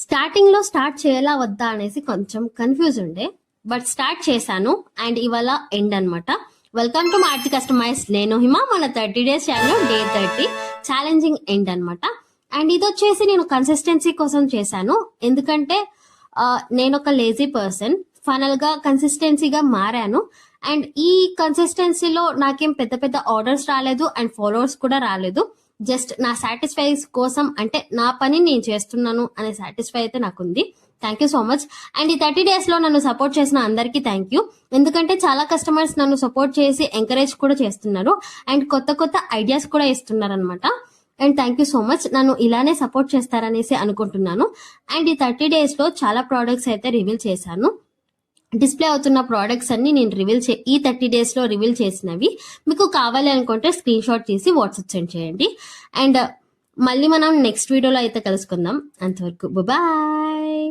Starting లో start చేయాలా వద్దా అనేసి కొంచెం కన్ఫ్యూజ్ ఉండే, బట్ స్టార్ట్ చేశాను అండ్ ఇవాళ ఎండ్ అన్నమాట. Welcome to March customize. నేను హిమ. మన 30 days channel day 30 challenging end అన్నమాట. అండ్ ఇది వచ్చేసి నేను కన్సిస్టెన్సీ కోసం చేశాను, ఎందుకంటే నేను ఒక లేజీ పర్సన్. ఫైనల్ గా కన్సిస్టెన్సీగా మారాను అండ్ ఈ కన్సిస్టెన్సీలో నాకేం పెద్ద పెద్ద ఆర్డర్స్ రాలేదు అండ్ ఫాలోవర్స్ కూడా రాలేదు. జస్ట్ నా సాటిస్ఫై కోసం, అంటే నా పని నేను చేస్తున్నాను అనే సాటిస్ఫై అయితే నాకుంది. Thank you so much. And ఈ 30 days లో నన్ను సపోర్ట్ చేసిన అందరికీ థ్యాంక్ యూ, ఎందుకంటే చాలా కస్టమర్స్ నన్ను సపోర్ట్ చేసి ఎంకరేజ్ కూడా చేస్తున్నారు అండ్ కొత్త కొత్త ఐడియాస్ కూడా ఇస్తున్నారు అనమాట. And thank you so much. నన్ను ఇలానే సపోర్ట్ చేస్తారనేసి అనుకుంటున్నాను. అండ్ ఈ 30 days లో చాలా ప్రోడక్ట్స్ అయితే రివీల్ చేశాను. డిస్ప్లే అవుతున్న ప్రోడక్ట్స్ అన్ని నేను ఈ 30 days లో రివీల్ చేసినవి. మీకు కావాలి అనుకుంటే స్క్రీన్ షాట్ తీసి వాట్సాప్ సెండ్ చేయండి. అండ్ మళ్ళీ మనం నెక్స్ట్ వీడియోలో అయితే కలుసుకుందాం. అంతవరకు బాయ్.